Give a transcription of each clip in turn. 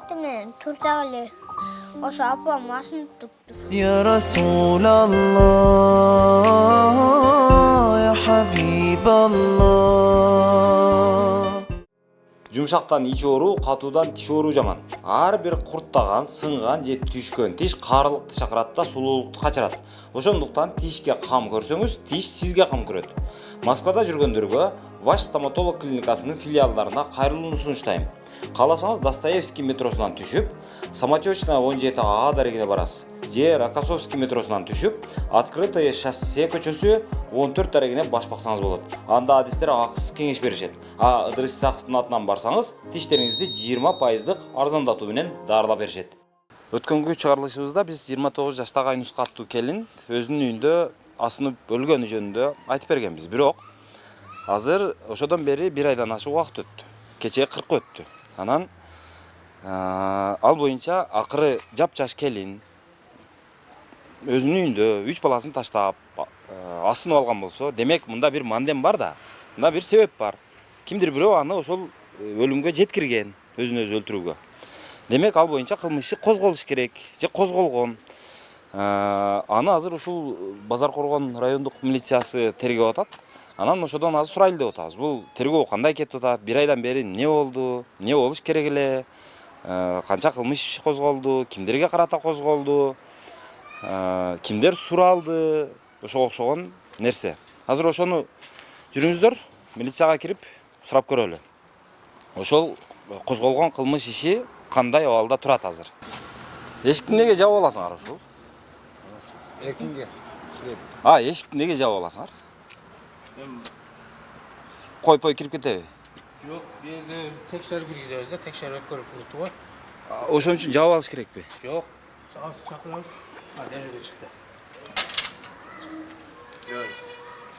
Аты менен турда эле ошо апам асынтыптыр. يا رسول الله يا حبيب الله. Жумшактан ич оору, катуудан тиш оору жаман. Ар бир курттаган, сынган же түшкөн тиш каарылыкты чакырат да сулуулукту качырат. Ошондуктан тишке кам көрсөңүз, тиш сизге кам көрөт. Москвада жүргөндөргө Ваш стоматолог клиникасынын филиалдарына кайрылууну сунуштайм. Кааласаңыз Достоевский метросунан түшүп, Самотечная 17А дарегине барасыз. Же Рокоссовский метросунан түшүп, Открытое шоссе көчөсү 14 дарегине баш баксаңыз болот. Анда адистер акысыз кеңеш беришет. Ыдырыс Исаковдун атынан барсаңыз, тиштериңизди 20% арзандатуу менен дарылап беришет. Өткөнгү чыгарылышыбызда биз 29 жаштагы Айнуска аттуу келин өзүнүн үйүндө асынып өлгөнү жөнүндө айтып бергенбиз. Бирок азыр ошодон бери 1 айдан ашык убакыт өттү. Кечээ 40 өттү. Анан ал боюнча акыры жапжаш келин өзүнүн үйүндө 3 баласын таштап асынып алган болсо, демек мында бир мандем бар да, мында бир себеп бар. Кимдир бирөө аны ошол өлүмгө жеткирген, өзүн өзү өлтүрүүгө. Демек ал боюнча кылмыш иши козголуш керек, же козголгон. Аны азыр ушул Базар Коргон райондук милициясы тергеп атат. Анан ошодон азыр сурайлы деп атабыз. Бул тергөө кандай кетип атат? 1 айдан бери эмне болду? Эмне болуш керек эле? Канча кылмыш иши козголду? Кимдерге карата козголду? Кимдер суралды? Ошого окшогон нерсе. Азыр ошону жүрүңүздөр, милицияга кирип сурап көрөлү. Ошол козголгон кылмыш иши кандай абалда турат азыр? Эшикти неге жаап аласыңар ушул? Эркинге иштейт. Эшикти неге жаап аласыңар? Койпой кирип кетеби? Жок, бизде текшерип киргизебиз да, текшерип өткөрүп урутуп. Ошон үчүн жаап алыш керекпи? Жок. Чакырабыз. Дежурный чыкты.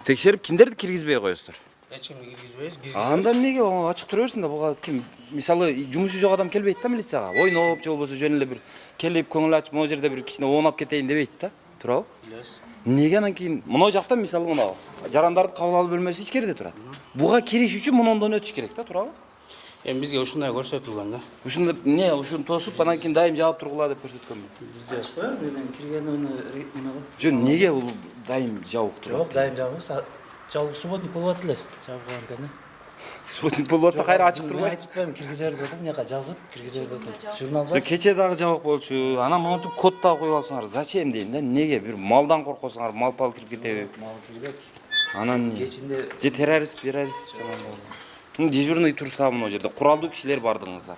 Текшерип кимдерди киргизбей коесуздар? Эч кимди киргизбейбиз. Анда эмнеге ачык тура берсин да, буга ким? Мисалы, жумушу жок адам келбейт да милицияга. Ойноп же болбосо жөн эле бир келип көңүл ачып, могу жерде бир кичине оонап кетейин дебейт да. Туурабы? Билебиз. Неге анан кийин мына жакта мисалы мына жарандарды кабыл алуу бөлмөсү ичкериде турат. Буга кириш үчүн мындан өтүш керек да, туурабы? Эми бизге ушундай көрсөтүлгөн да. Ушунда эмне, ушуну тосуп анан кийин дайым жаап тургула деп көрсөткөнбү? Ачыкпайбы, менен кирген уну эмне кылып? Жөн неге бул дайым жабык турат? Жок, дайым жабыз. Жабык субботник болуп атты эле. Жабылган экен. Субботник болуп атса кайра ачык Мен турбайт? айтып атпаймынбы, киргизер дедим, мынаяка жазып, киргизер дедим. Журнал бар. Кече дагы жабык болчу. Анан монтип код дагы коюп алсаңар, зачем дейм да? Неге бир малдан коркосуңар, мал-пал кирип кетеби? Мал кирбек. Анан эмне? Кечинде Же террорист жаман болду. Дежурный турса мына жерде куралдуу кишилер бардыңыздар.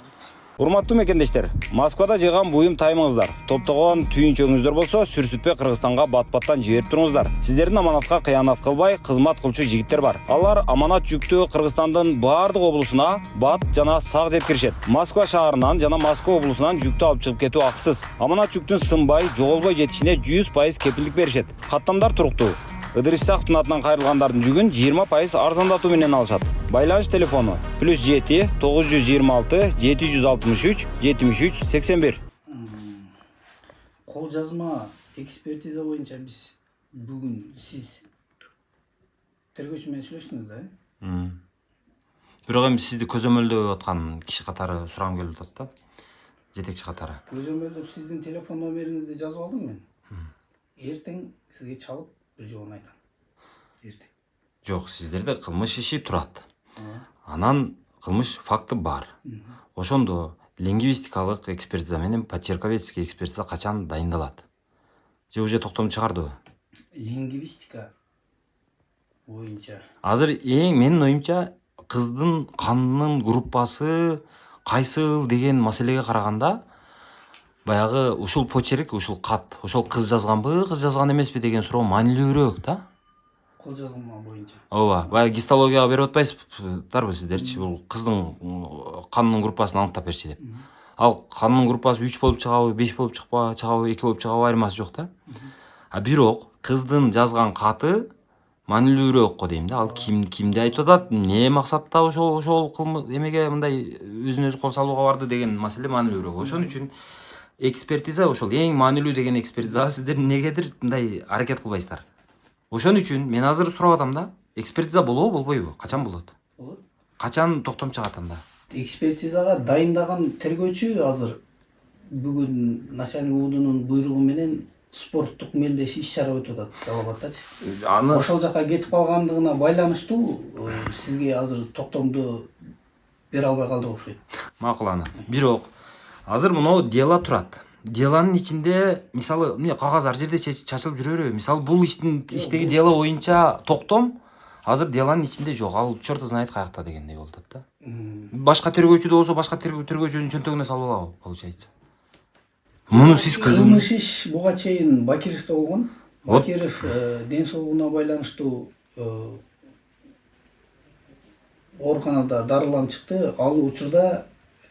Урматтуу мекендештер, Москвада жыйган буюм таймыңыздар. Топтогон түйүнчөңүздөр болсо, сүрсүтпөй Кыргызстанга бат-баттан жиберип туруңуздар. Сиздердин аманатка кыянат кылбай, кызмат кылчу жигиттер бар. Алар аманат жүктү Кыргызстандын баардык облусуна бат жана сак жеткиришет. Москва шаарынан жана Москва облусунан жүктү алып чыгып кетүү акысыз. Аманат жүктүн сынбай, жоголбой жетишине 100% кепилдик беришет. Каттамдар туруктуу. Ыдырыс Исаковдун атынан кайрылгандардын жүгүн 20% арзандатуу менен алышат. Байланыш телефону +7 926 763 73 81. кол жазма экспертиза боюнча биз бүгүн сиз тергөөчү менен сүйлөштүңүз да? Бирок эми сизди көзөмөлдөп аткан киши катары сурагым келип атат да. Жетекчи катары. Көзөмөлдөп сиздин телефон номериңизди жазып алдым мен. Эртең сизге чалып бир жолун айтам. Эртең. Жок, сиздерде кылмыш иши турат. Анан кылмыш факты бар. Ошондо лингвистикалык экспертиза менен почерковедческий экспертиза качан дайындалат? Же уже токтом чыгардыбы? Лингвистика боюнча Азыр менин оюмча кыздын канынын группасы кайсыл деген маселеге караганда баягы ушул почерк, ушул кат, ошол кыз жазганбы, кыз жазган эмеспи деген суроо маанилүүрөөк да. кол жазма боюнча. Ооба, баягы гистологияга берип атпайсыздарбы сиздерчи? Бул кыздын канынын группасын аныктап берчи деп. Ал канынын группасы 3 болуп чыгабы, 5 болуп чыгабы, 2 болуп чыгабы айырмасы жок да. Бирок кыздын жазган каты маанилүүрөөк го дейм да. Ал кимди айтып атат, эмне максатта ошол эмеге мындай өзүн өзү кол салууга барды деген маселе маанилүүрөөк. Ошон үчүн экспертиза ошол эң маанилүү деген экспертизага сиздер негедир мындай аракет кылбайсыздар? Ошон үчүн мен азыр сурап атам да, экспертиза болобу, болбойбу? Качан болот? Болот. Качан токтом чыгат анда? Экспертизага дайындаган тергөөчү азыр бүгүн начальник УУДунун буйругу менен спорттук мелдеш иш-чара өтүп атат Жалал Абадтачы. Аны Ошол жака кетип калгандыгына байланыштуу сизге азыр токтомду бере албай калдык окшойт. макул аны. Бирок азыр мынау дело турат. Делонун ичинде мисалы эмне кагаз ар жерде чачылып жүрө береби? Мисалы бул иштеги дело боюнча токтом азыр делонун ичинде жок. Ал чёрт знает каякта дегендей болуп атат да. Башка тергөөчү да болсо башка тергөөчүнүн чөнтөгүнө салып алабы получается. Муну сиз Кылмыш иш буга чейин Бакировдо болгон. Бакиров ден соолугуна байланыштуу ооруканада дарыланып чыкты. Ал учурда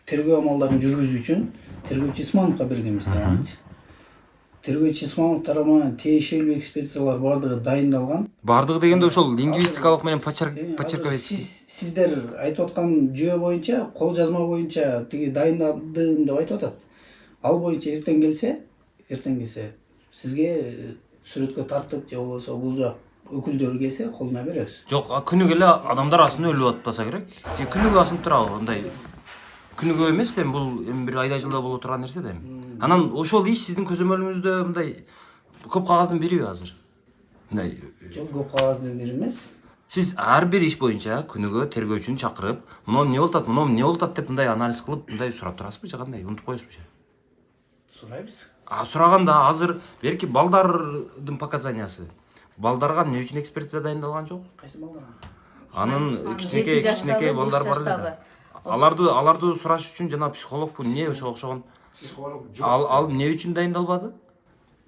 тергөө амалдарын жүргүзүү үчүн тергөөчү Исмановго бергенбиз да. Тергөөчү Исманов тарабынан тиешелүү экспертизалар бардыгы дайындалган. бардыгы дегенде ошол лингвистикалык менен почерковецкий. Сиздер айтып аткан жүйө боюнча, кол жазма боюнча тиги дайындадым деп айтып атат. Ал боюнча эртең келсе сизге сүрөткө тартып же болбосо бул жак өкүлдөр келсе колуна беребиз. Жок, күнүгө эле адамдар асында өлүп атпаса керек. Же күнүгө асынып турабы андай. Күнүгө эмес да бул эми бир айда жылда боло турган нерсе да. Анан ошол иш сиздин көзөмөлүңүздө мындай көп кагаздын бириби азыр? Мындай Жок, көп кагаздын бири эмес. сиз ар бир иш боюнча күнүгө тергөөчүнү чакырып, мына эмне болуп атат, мына эмне болуп атат деп мындай анализ кылып, мындай сурап турасызбы же кандай? Унутуп коесузбу же? Сурайбыз. Сураганда азыр берки балдардын показаниясы. Балдарга эмне үчүн экспертиза дайындалган жок? Кайсы балдар? Анын кичинекей балдар бар эле да. Аларды сураш үчүн жана психологпу эмне ошого окшогон. Ал эмне үчүн дайындалбады?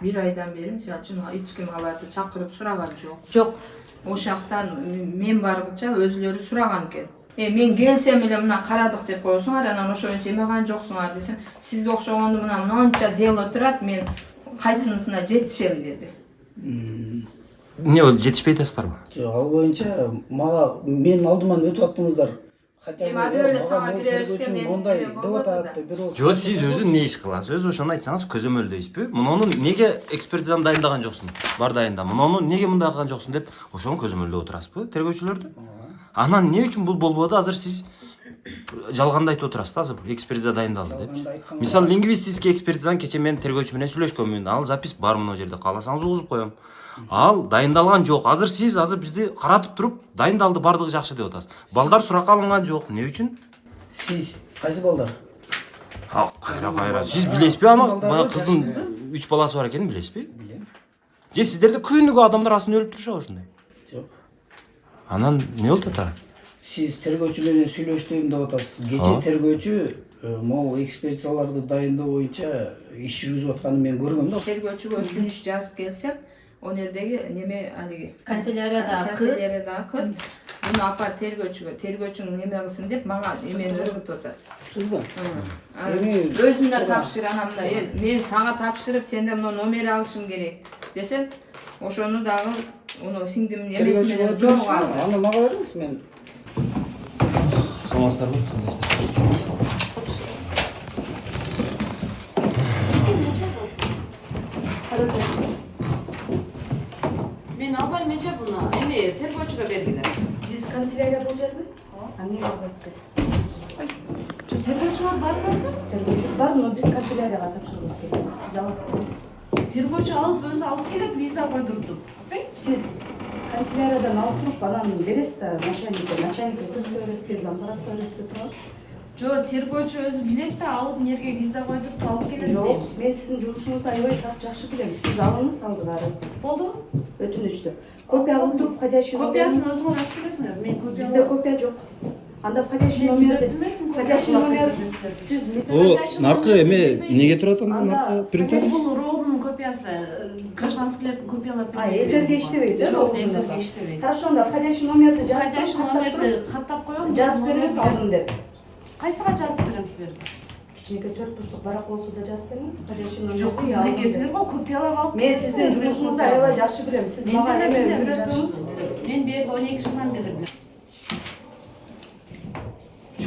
Bir aydan beri misal üçün hiç kim alарды çakırıp suragan жоқ. Жоқ. O şaqtan men bargıça özleri suragan eken. Men gelsem ele mına karadık dep koysunlar, anan oşo jemegan joksunlar desem, sizge okşogondu mına mınança delo turat, men kayсынысына жетишем dedi. Эмне болду, жетишпей атасыздарбы? Жок, ал боюнча мага менин алдыман өтүп аттыңыздар. Хотя Эми ады эле сага киребизге мен мондай деп атат деп бирөө. Жо, сиз өзү эмне иш кыласыз? Өзү ошону айтсаңыз көзөмөлдөйсүзбү? Муну неге экспертизаны дайындаган жоксуң? Бар дайында. Муну неге мындай кылган жоксуң деп ошону көзөмөлдөп отурасызбы тергөөчүлөрдү? Анан эмне үчүн бул болбоду? Азыр сиз жалганда айтып отурасыз да, азыр экспертиза дайындалды деп. Мисалы лингвистический экспертизаны кече мен тергөөчү менен сүйлөшкөнмүн. Ал запись бар мына жерде, кааласаңыз угузуп коем. Ал дайындалган жок. Сиз бизди каратып туруп, дайындалды, бардыгы жакшы деп атасыз. Балдар суракка алынган жок. Эмне үчүн? Сиз кайсы балдар? Кайра. Сиз билесизби аны? Бана кыздын 3 баласы бар экенин билесизби? Билем. Же сиздерде күнүгө адамдар асында өлүп турушабы ошондой? Жок. Анан эмне болуп атат? Сиз тергөөчү менен сүйлөштүм деп атасыз. Кече тергөөчү могу экспертизаларды дайындоо боюнча иш жүргүзүп атканын мен көргөм да. Tergөөчүгө өтүнүш жазып келсек, o neredeki neme haligi Kanseleriyada kız bunu apar tergөөчүнүн неме кылсын деп мага эмени өргөтүп атат. Кызбы? Өзүнө тапшыр анамда. Мен сага тапшырып, сенде мына номер алышым керек десем, ошону дагы уну сиңдимдин эмеси менен зорго алды. Аны мага бериңиз, мен Саламатсыздарбы? Men albayım mece buna. Emi tergөөчүгө бергиле. Biz kanselerya bolacakmı? Anne yapmışsınız. Tergөөчү барбы? Tergөөчүs var mı? Biz kanseleryaga tapşırıyoruz. Siz alasınız. Tergөөчү алып өзү алып келет, виза койдурду. Siz kanseleradan alıp turup bana beresiz de начальникке сызга бересизби, зампараска бересизби турат? Жо, тергөөчү өзү билет да алып нерге виза койдуруп алып келет. Жоқ, мен сіздің жұмысыңызды аябай жақсы білемін. Сіз алыңыз алдық арызды. Болду. Өтінішті. Копия алып тұрып, входящий Копиясын өзүңөр алып келесиңер. Мен копия. Бізде копия жоқ. Анда входящий номерді. Входящий номер. Сіз наркы эме эмнеге турат анда наркы принтер? Бул ровнун копиясы, гражданскийлердин копиялары. Элдерге иштебейт, Жок, элдерге иштебейт. Хорошо, анда входящий номерді жазып, Входящий номерди каттап коем. жазып беріңіз алдым деп. Кайсыга жазып берем силерге? Кичинекей 4 бурчтук барак болсо да жазып бериңиз. Входящий номерди. Жок, сиз экесиңер го копиялап алып. Мен сиздин жумушуңузду аябай жакшы билем. Сиз мага эме үйрөтпөңүз. Мен берди 12 жылдан бери билем.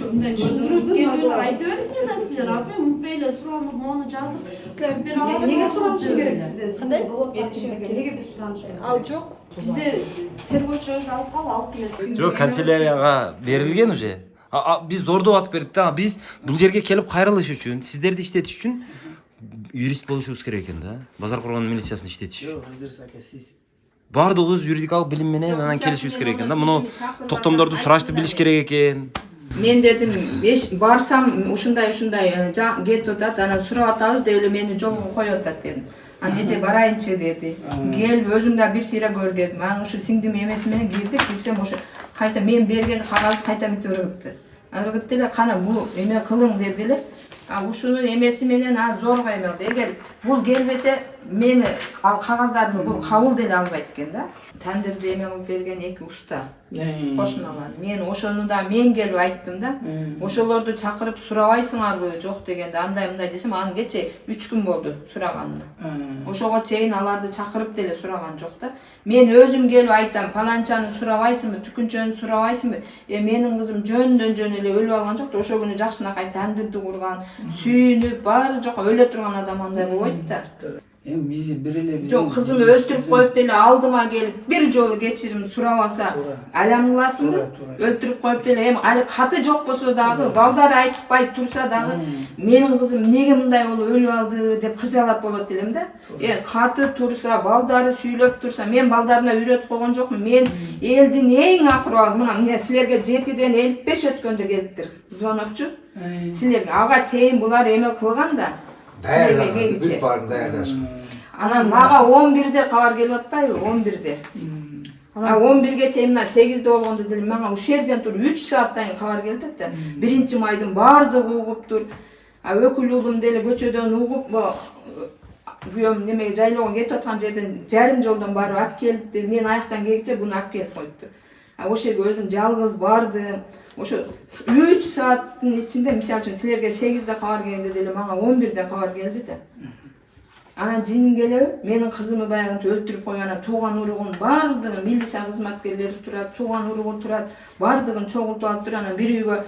Мындай түшүндүрүп келип айтып бердим да силер, апа унутпай эле суранып, мону жазып бере аласызбы? Неге суранышым керек сизден? Кандай? Неге биз суранышыбыз? Ал жок. Бизде тергөөчү өзү алып келет. Жок, канцелярияга берилген уже. Biz зордоп атып бердик да. Биз бул жерге келип кайрылыш үчүн, сиздерди иштетиш үчүн юрист болушубуз керек экен да. Базар коргоонун милициясын иштетиш. Жок, Идирис ака, сиз Бардыгыбыз юридикалык билим менен анан келишибиз керек экен да. Муну токтомдорду сурашты билиш керек экен. Мен дедим, барсам ушундай кетип атат, анан сурап атабыз деп эле мени жолго коюп атат дедим. Нече барайынчы деди. Келип өзүң да бир сыйра көр дедим. Анан ушу сиңдим эмеси менен кирдик, кирсем ошо кайта мен берген кагазды кайта мынтип ыргытты. Ыргытты эле, кана бул эме кылың деди эле. Ушунун эмеси менен зорго эмелди. Эгер бул келбесе мени ал кагаздарды бул кабыл деле албайт экен да. Тандырды эме кылып берген эки уста кошуналар. Мен ошону да мен келип айттым да. Ошолорду чакырып сурабайсыңарбы жок дегенде андай мындай десем, анын кече 3 күн болду сураганына. Ошого чейин аларды чакырып деле сураган жок да. Мен өзүм келип айтам, паланчаны сурабайсыңбы, түкүнчөнү сурабайсыңбы? Менин кызым жөндөн жөн эле өлүп алган жок да, ошо күнү жакшынакай тандырды курган, сүйүнүп, баары жок өлө турган адам андай болбойт да. Эми биз бир эле Жок, кызымды өлтүрүп коюп деле алдыма келип бир жолу кечирим сурабаса, алам кыласыңбы? Өлтүрүп коюп деле эми али каты жок болсо дагы, балдары айтпай турса дагы, менин кызым эмнеге мындай болуп өлүп алды деп кыжалат болот элем да. Каты турса, балдары сүйлөп турса, мен балдарына үйрөтүп койгон жокмун. Мен элдин эң акыры мына силерге 7ден 55 өткөндө келиптир. Звонокчу. Силерге ага чейин булар эме кылган да. Бүт барын даярдаш. Анан мага 11де кабар келип атпайбы? 11де. 11ге чейин мына 8де болгондо деле мага ушул жерден туруп 3 сааттан кийин кабар келет да. 1-майдын баардыгы угуптур. Өкүл уулум деле көчөдөн угуп, күйөөм немеге жайлоого кетип аткан жерден жарым жолдон барып алып келипти. Мен аяктан келгиче буну алып келип коюпту. Ошол жерге өзүм жалгыз бардым. Ошо 3 сааттын ичинде, мисалы үчүн силерге 8де кабар келгенде деле мага 11де кабар келди да. Анан жин келеби, менин кызымды баягы өлтүрүп койган, тууган уругун бардыгы милиция кызматкерлери турат, тууган уругу турат, бардыгын чогултуп алып туруп, анан бир үйгө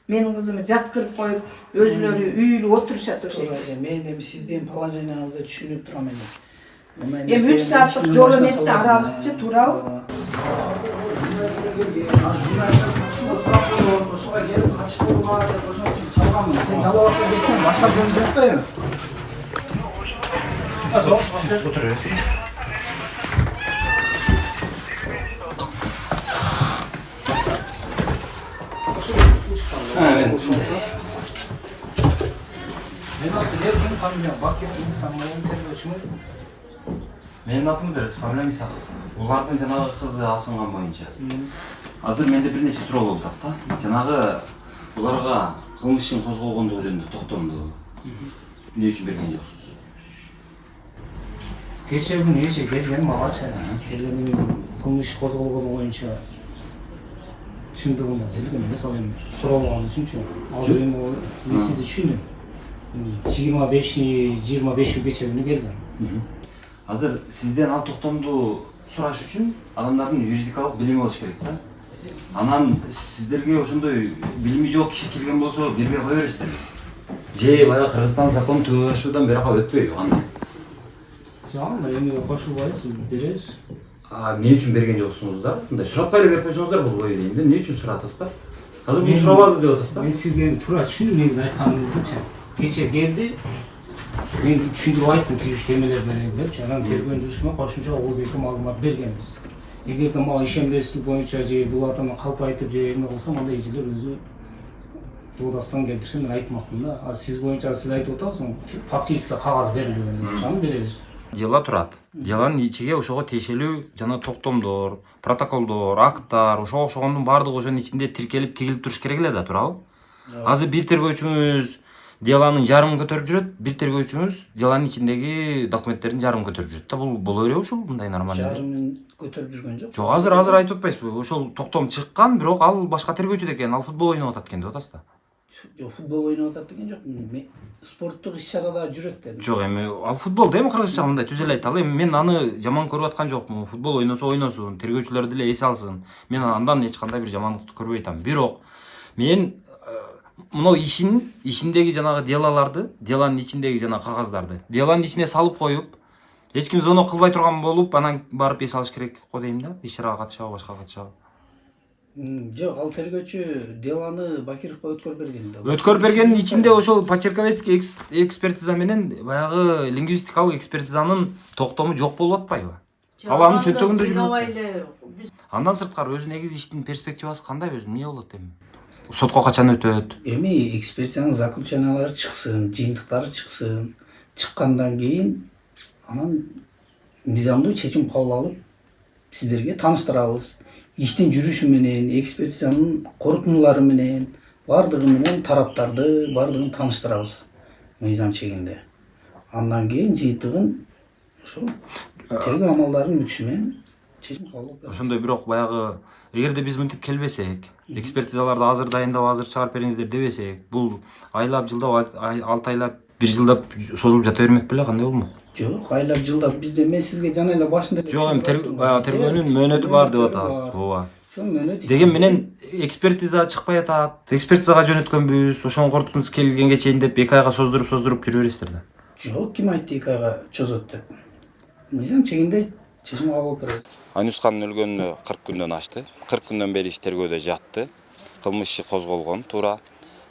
менин кызымды жаткырып коюп, өзүлөрү үйлүү отурушат ошо жерде. Мен эми сиздин положениеңизди түшүнүп турам эми. Эми 3 сааттык жол эмес да, аралыкчы туурабы? Ошого келип катышууга деп ошон үчүн чалганмын. Сен жалап атып кетсең башка жол жок да эми. Менин атым Идирис, фамилиям Исаков. Булардын жанагы кызы асынган боюнча. Азыр менде бир нече суроо болуп атат да. Жанагы буларга кылмыш ишин козголгондугу жөнүндө токтомду эмне үчүн берген жоксуз? Кече күнү келген магача. Келгенин кылмыш козголгону боюнча чындыгында белгилүү эмес, ал эми суралган үчүнчү. Азыр эми мен сизди түшүндүм. 25 кече күнү келген. Азыр сизден ал токтомду сураш үчүн адамдардын юридикалык билими болуш керек да. Анан сиздерге ошондой билими жок киши келген болсо бербей кое бересиздерби? Же баягы Кыргызстан закон түзүүшүдөн бери өтпөйбү кандай? Жок, эми кошулбайбыз, беребиз. Эмне үчүн берген жоксуңуз да? Мындай суратпай эле берип койсоңуздар болбойбу дейм да. Эмне үчүн суратасыз да? Азыр бул сурабады деп атасыз да. Мен сизге туура түшүндүм негизи айтканыңыздычы. Кече келди. Мен түшүндүрүп айттым тийгиш темелер менен депчи. Анан тергөө жүрүшүнө кошумча ауызеки маалымат бергенбиз. Эгерде мага ишенбестик боюнча же булардан калп айтып же эме кылсам, андай ишелер өзү Додастан келтирсе мен айтмакмын да. Сиз боюнча сиз айтып атасыз, фактически кагаз берилген деп аны беребиз. Дела турат. Деланын ичиге ошого тиешелүү жана токтомдор, протоколдор, акттар, ошого окшогондун баардыгы ошонун ичинде тиркелип тигилип туруш керек эле да, туурабы? Азыр бир тергөөчүңүз деланын жарымын көтөрүп жүрөт, бир тергөөчүңүз деланын ичиндеги документтердин жарымын көтөрүп жүрөт да. Бул боло береби ушул мындай нормально? Жарымын көтөрүп жүргөн жок. Жок, азыр айтып атпайсызбы? Ошол токтом чыккан, бирок ал башка тергөөчү экен, ал футбол ойноп атат экен деп атасыз да. Жок, футбол ойноп атат деген жок. Спорттук иш-чарада жүрөт дедим. Жок, эми ал футбол да, эми кыргызча мындай түз эле айта алам. Эми мен аны жаман көрүп аткан жокмун. Футбол ойносо ойносун, тергөөчүлөр деле эс алсын. Мен андан эч кандай бир жамандыкты көрбөй атам. Бирок мен мына ишиндеги жанагы делаларды, деланын ичиндеги жанагы кагаздарды деланын ичине салып коюп, эч ким звонок кылбай турган болуп, анан барып эс алыш керек го дейм да. Иш-чарага катышабы, башка катышабы. Жок, ал тергөөчү делону Бакировго өткөрүп берген да. Өткөрүп бергендин ичинде ошол Почерковецкий экспертиза менен баягы лингвистикалык экспертизанын токтому жок болуп атпайбы? Ал анын чөнтөгүндө жүрүп. Андан сырткары өзү негизи иштин перспективасы кандай өзү эмне болот эми? Сотко качан өтөт? Эми экспертизанын заключениялары чыксын, жыйынтыктары чыксын. Чыккандан кийин анан мыйзамдуу чечим кабыл алып сиздерге тааныштырабыз. Иштин жүрүшү менен, экспертизанын корутундулары менен, бардыгы менен тараптарды бардыгын тааныштырабыз мыйзам чегинде. Андан кийин жыйынтыгын ошол тергөө амалдарынын бүтүшү менен чечим кабыл алып. Ошондой бирок баягы эгерде биз мынтип келбесек, экспертизаларды азыр дайындап, азыр чыгарып бериңиздер дебесек, бул айлап, жылдап, 6 айлап, 1 жылдап созулуп жата бермек беле, кандай болмок? Жок, айлап, жылдап бизде мен сизге жана эле башында Жок, эми тергөөнүн мөөнөтү бар деп атабыз. Ооба. Ошол мөөнөт Деген менен экспертиза чыкпай атат. Экспертизага жөнөткөнбүз, ошону корутундусу келгенге чейин деп 2 айга создуруп жүрө бересиздер да. Жок, ким айтты 2 айга чозот деп. Мыйзам чегинде чечим кабыл алып берет. Айнускандын өлгөнүнө 40 күндөн ашты. 40 күндөн бери иш тергөөдө жатты. Кылмыш иши козголгон, туура.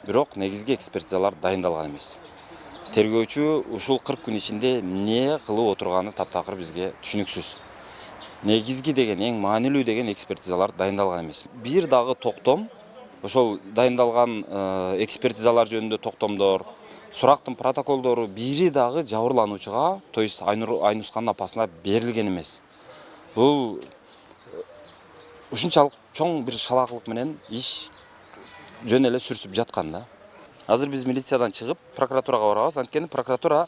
Бирок негизги экспертизалар дайындалган эмес. Тергөөчү ушул 40 күн ичинде эмне кылып отурганы таптакыр бизге түшүнүксүз. Негизги деген, эң маанилүү деген экспертизалар дайындалган эмес. Бир дагы токтом, ошол дайындалган экспертизалар жөнүндө токтомдор, сурактын протоколдору бири дагы жабырлануучуга, то есть Айнускандын апасына берилген эмес. Бул ушунчалык чоң бир шалаакылык менен иш жөн эле сүрсүп жаткан да. Азыр биз милициядан чыгып прокуратурага барабыз. Анткени прокуратура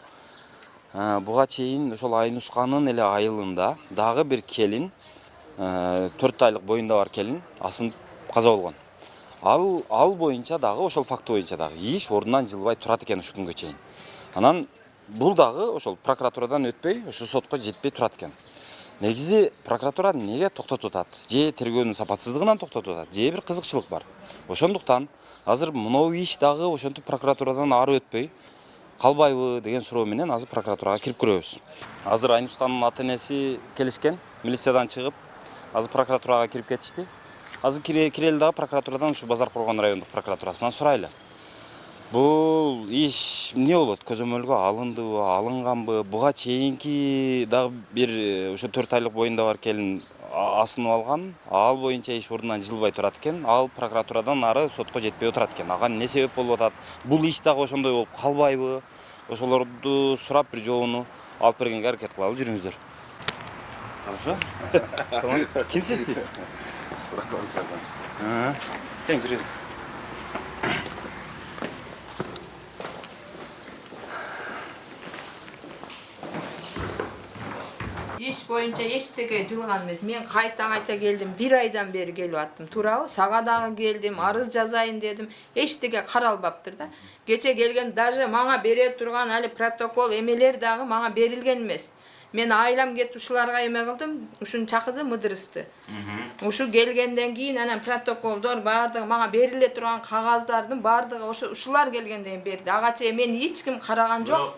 буга чейин ошол Айнусканын эле айылында дагы бир келин, 4 айлык боюнда бар келин асынып каза болгон. Ал боюнча дагы ошол факты боюнча дагы иш ордунан жылбай турат экен ушул күнгө чейин. Анан бул дагы ошол прокуратурадан өтпөй, ошо сотко жетпей турат экен. Негизи прокуратура неге токтотуп атат? Же тергөөнүн сапатсыздыгынан токтотуп атат, же бир кызыкчылык бар. Ошондуктан азыр мынау иш дагы ошентип прокуратурадан ары өтпөй калбайбы деген суроо менен азыр прокуратурага кирип көрөбүз. Азыр Айнускандын ата-энеси келишкен, милициядан чыгып, азыр прокуратурага кирип кетишти. Азыр кирели дагы прокуратурадан ушу Базар Коргон райондук прокуратурасынан сурайлы. Бул иш эмне болот? Көзөмөлгө алындыбы, алынганбы? Буга чейинки дагы бир ошо 4 айлык боюнда бар келин асынып алган. Ал боюнча иш ордунан жылбай турат экен. Ал прокуратурадан ары сотко жетпей отурат экен. Ага эмне себеп болуп атат? Бул иш дагы ошондой болуп калбайбы? Ошолорду сурап бир жообуну алып бергенге аракет кылалы, жүрүңүздөр. Хорошо? Салам. Кимсиз сиз? Тең жүрөйүк. Иш боюнча эчтеке жылган эмес. Мен кайта келдим. 1 айдан бери келип аттым. Туурабы? Сага дагы келдим, арыз жазайын дедим. Эчтеке каралбаптыр да. Кече келген даже мага бере турган али протокол эмелер дагы мага берилген эмес. Мен айлам кетип ушуларга эме кылдым, ушуну чакырды мыдырысты. Ушу келгенден кийин анан протоколдор бардыгы мага бериле турган кагаздардын бардыгы ушулар келгенден берди. Ага чейин мен эч ким караган жок.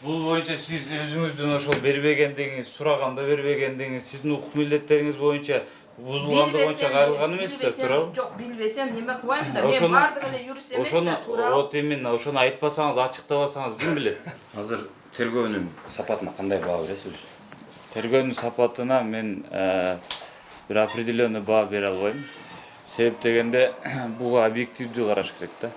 Бул боюнча сиз өзүңүздүн ошол бербегендигиңиз, сураганда бербегендигиңиз, сиздин укук милдеттериңиз боюнча бузулгандыгы боюнча кайрылган эмеспи, туурабы? Жок, билбесем неме кылбайм да. Мен бардыгы эле юрист эмес да, туурабы? Вот именно ошону айтпасаңыз, ачыктабасаңыз ким билет? Азыр тергөөнүн сапатына кандай баа бересиз? Тергөөнүн сапатына мен бир определенный баа бере албайм. Себеп дегенде буга объективдүү караш керек да.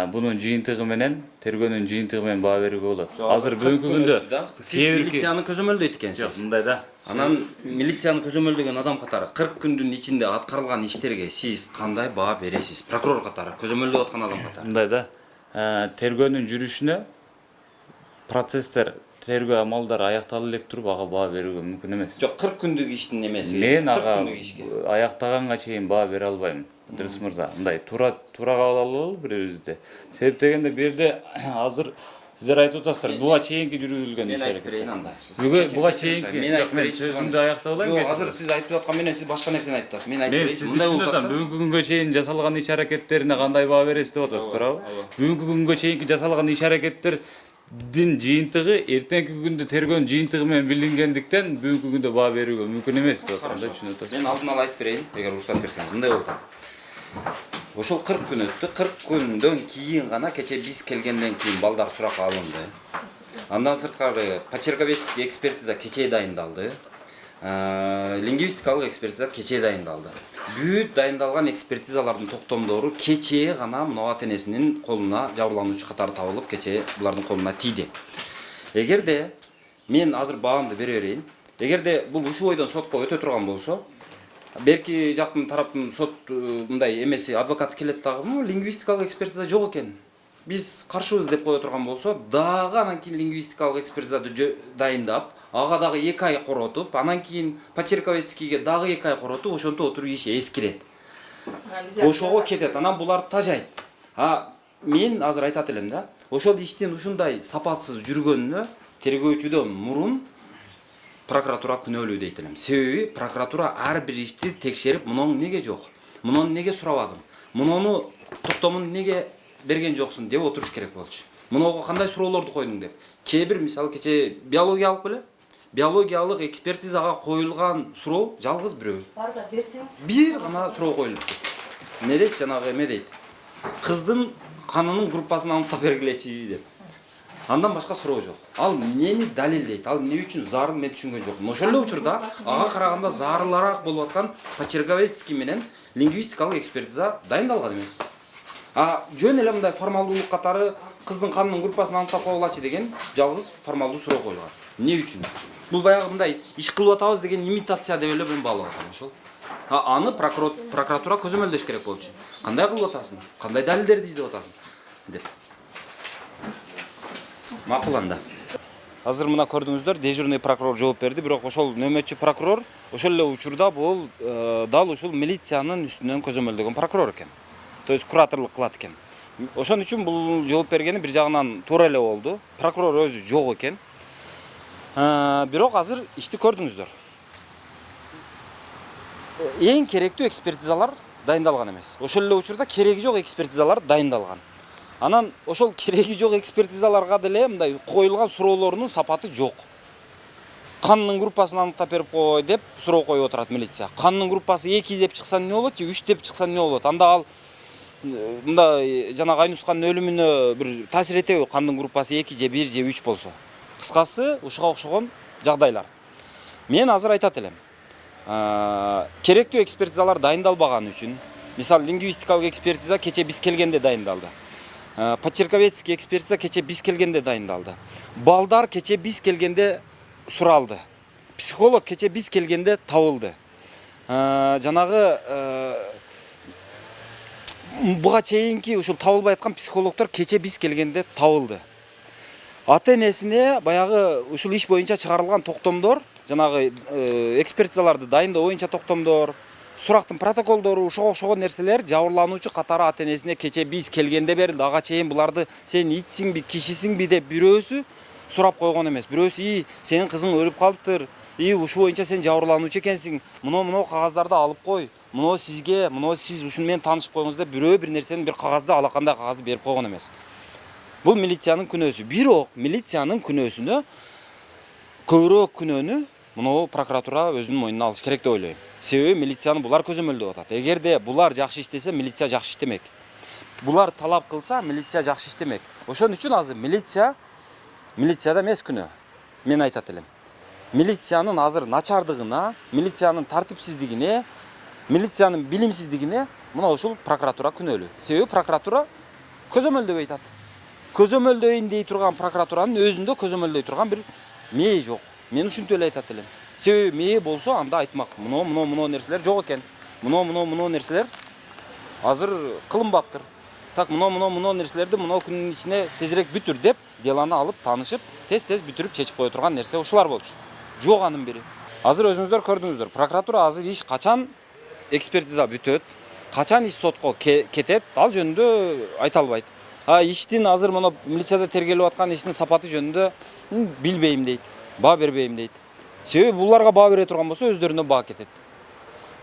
Бунун жыйынтыгы менен, тергөөнүн жыйынтыгы менен баа берүүгө болот. Азыр бүгүнкү күндө сиз милицияны көзөмөлдөйт экенсиз. Мындай да. Анан милицияны көзөмөлдөгөн адам катары 40 күндүн ичинде аткарылган иштерге сиз кандай баа бересиз? Прокурор катары, көзөмөлдөп аткан адам катары. Мындай да. Тергөөнүн жүрүшүнө процесстер, тергөө амалдары аякталып элек туруп ага баа берүүгө мүмкүн эмес. Жок, 40 күндүк иштин эмеси. Мен ага аяктаганга чейин баа бере албайм. Дырыс мырза, мындай туура кабыл алалы бирибизди. Себеп дегенде бу жерде азыр сиздер айтып атасыздар, буга чейинки жүргүзүлгөн иш айтып берейин анда. Буга чейинки мен сөзүмдү аяктап алайын. Жок, азыр сиз айтып аткан менен сиз башка нерсени айтып атасыз. Мен айтып берейин. Мындай болуп атат. Бүгүнкү күнгө чейин жасалган иш аракеттерине кандай баа бересиз деп атасыз, туурабы? Бүгүнкү күнгө чейинки жасалган иш аракеттер жыйынтыгы эртеңки күндө тергөөнүн жыйынтыгы менен билингендиктен бүгүнкү күндө баа берүүгө мүмкүн эмес деп атам да, түшүнүп атасыз. Мен алдын ала айтып берейин, эгер уруксат берсеңиз, мындай болуп атат. Ошол 40 күн өттү. 40 күндөн кийин гана кече биз келгенден кийин балдар суракка алынды. Андан сырткары почерковедческий экспертиза кече дайындалды. Лингвистикалык экспертиза кече дайындалды. Бүт дайындалган экспертизалардын токтомдору кече гана мына ата-энесинин колуна жабырлануучу катары табылып, кече булардын колуна тийди. Эгерде мен азыр баамды бере берейин. Эгерде бул ушул бойдон сотко өтө турган болсо, берки жактын тараптын сот мындай эмеси адвокат келет дагы, лингвистикалык экспертиза жок экен. Биз каршыбыз деп кое турган болсо, дагы анан кийин лингвистикалык экспертизады дайындап, ага дагы 2 ай коротуп, анан кийин почерковедскийге дагы 2 ай коротуп, ошонтип отуруп иш эскирет. Ошого кетет, анан булар тажайт. Мен азыр айтат элем да, ошол иштин ушундай сапатсыз жүргөнүнө тергөөчүдөн мурун прокуратура күнөөлүү дейт элем. Себеби прокуратура ар бир ишти текшерип, мунун неге жок? Мунун неге сурабадым? Мунуну токтомун неге берген жоксун деп отуруш керек болчу. Мунуга кандай суроолорду койдуң деп. Кээ бир мисалы кече биологиялык беле? Биологиялык экспертизага коюлган суроо жалгыз бирөө. Барга берсеңиз. Бир гана суроо коюлупту. Не дейт жанагы эме дейт? Кыздын канынын группасын аныктап бергилечи деп. Андан башка суроо жок. Ал эмнени далилдейт? Ал эмне үчүн зарыл мен түшүнгөн жокмун. Ошол эле учурда ага караганда зарылараак болуп аткан почерковедский менен лингвистикалык экспертиза дайындалган эмес. Жөн эле мындай формалдуулук катары кыздын канынын группасын аныктап койгулачы деген жалгыз формалдуу суроо коюлган. Эмне үчүн? Бул баягы мындай иш кылып атабыз деген имитация деп эле мен баалап атам ошол. Аны прокуратура көзөмөлдөш керек болчу. Кандай кылып атасың? Кандай далилдерди издеп атасың? деп. Макул анда. Азыр мына көрдүңүздөр, дежурный прокурор жооп берди, бирок ошол нөмөтчү прокурор ошол эле учурда бул дал ушул милициянын үстүнөн көзөмөлдөгөн прокурор экен. То есть кураторлук кылат экен. Ошон үчүн бул жооп бергени бир жагынан туура эле болду. Прокурор өзү жок экен. Бирок азыр ишти көрдүңүздөр. Эң керектүү экспертизалар дайындалган эмес. Ошол эле учурда кереги жок экспертизалар дайындалган. Анан ошол кереги жок экспертизаларга деле мындай коюлган суроолордун сапаты жок. Канынын группасын аныктап берип кой деп суроо коюп отурат милиция. Канынын группасы 2 деп чыкса эмне болот же 3 деп чыкса эмне болот? Анда ал мындай жана Айнускандын өлүмүнө бир таасир этеби канынын группасы 2 же 1 же 3 болсо? Кыскасы ушуга окшогон жагдайлар. Мен азыр айтат элем. Керектүү экспертизалар дайындалбаган үчүн, мисалы лингвистикалык экспертиза кече биз келгенде дайындалды. Почерковедский экспертиза кече биз келгенде дайындалды. Балдар кече биз келгенде суралды. Психолог кече биз келгенде табылды. Жанагы буга чейинки ушул табылбай аткан психологдор кече биз келгенде табылды. Ата-энесине баягы ушул иш боюнча чыгарылган токтомдор, жанагы экспертизаларды дайындоо боюнча токтомдор, сурактын протоколдору, ушуга окшогон нерселер жабырлануучу катары ата-энесине кече биз келгенде берилди. Ага чейин буларды сен итсиңби, кишисиңби деп бирөөсү сурап койгон эмес. Бирөөсү сенин кызың өлүп калыптыр. Ушул боюнча сен жабырлануучу экенсиң. Муну кагаздарды алып кой. Муну сизге, муну сиз ушуну менен таанышып коюңуз деп бирөө бир нерсени бир кагазды алакандай кагазды берип койгон эмес. Бул милициянын күнөөсү. Бирок милициянын күнөөсүнө көбүрөөк күнөөнү муну прокуратура өзүнүн мойнуна алыш керек деп ойлойм. Себеби милицияны булар көзөмөлдөп атат. Эгерде булар жакшы иштесе, милиция жакшы иштемек. Булар талап кылса, милиция жакшы иштемек. Ошон үчүн азыр милицияда эмес күнөө. Мен айтат элем. Милициянын азыр начардыгына, милициянын тартипсиздигине, милициянын билимсиздигине мына ушул прокуратура күнөөлүү. Себеби прокуратура көзөмөлдөбөй атат. Көзөмөлдөйүн дей турган прокуратуранын өзүндө көзөмөлдөй турган бир мээ жок. Мен ушинтип эле айтат элем. Себеби мээ болсо анда айтмак. Муну нерселер жок экен. Муну нерселер азыр кылынбаптыр. Так муну нерселерди муну күнүнүн ичине тезирээк бүтүр деп деланы алып таанышып, тез бүтүрүп чечип кое турган нерсе ушулар болчу. Жок анын бири. Азыр өзүңүздөр көрдүңүздөр. Прокуратура азыр иш качан экспертиза бүтөт, качан иш сотко кетет, ал жөнүндө айта албайт. Иштин азыр муну милицияда тергелип аткан иштин сапаты жөнүндө билбейм дейт. Баа бербейм дейт. Себеби буларга баа бере турган болсо өздөрүнө баа кетет.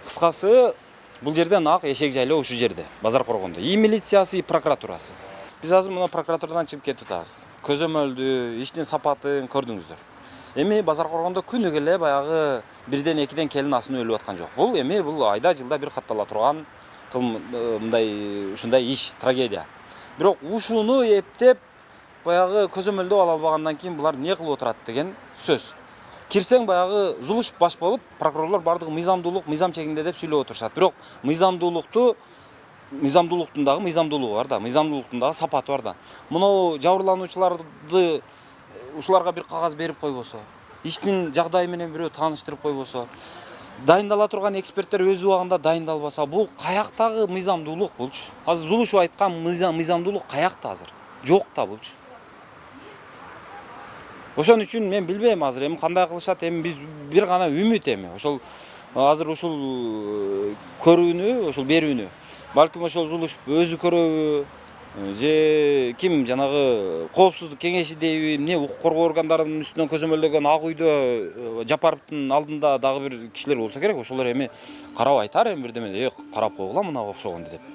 Кыскасы бул жерде нак эшек жайлоо ушул жерде, базар коргондо. И милициясы, и прокуратурасы. Биз азыр мына прокуратурадан чыгып кетип атабыз. Көзөмөлдү, иштин сапатын көрдүңүздөр. Эми базар коргондо күнүгө эле баягы 1-2 келин асын өлүп аткан жок. Бул айда жылда бир каттала турган ушундай иш, трагедия. Бирок ушуну эптеп баягы көзөмөлдөө ала албагандан кийин булар не кылып отурат деген сөз. Кирсең баягы зулуш баш болуп, прокурорлор бардыгы мыйзамдуулук, мыйзам чегинде деп сүйлөп отурушат. Бирок мыйзамдуулуктун дагы мыйзамдуулугу бар да, мыйзамдуулуктун дагы сапаты бар да. Мынау жабырлануучуларды ушуларга бир кагаз берип койбосо, иштин жагдайы менен бирөө тааныштырып койбосо, дайындала турган эксперттер өз убагында дайындалбаса, бул каяктагы мыйзамдуулук болчу? Азыр Зулушев айткан мыйзамдуулук каякта азыр? Жок да болчу. Ошон үчүн мен билбейм азыр эми кандай кылышат, эми биз бир гана үмүт эми. Ошол азыр ушул көрүүнү, ошол берүүнү балким ошол Зулушев өзү көрөбү, же ким жанагы коопсуздук кеңеши дейби, эмне укук коргоо органдарынын үстүнөн көзөмөлдөгөн Ак үйдө Жапаровдун алдында дагы бир кишилер болсо керек, ошолор эми карап айтар эми бирдеме, карап койгула мынага окшогонду деп.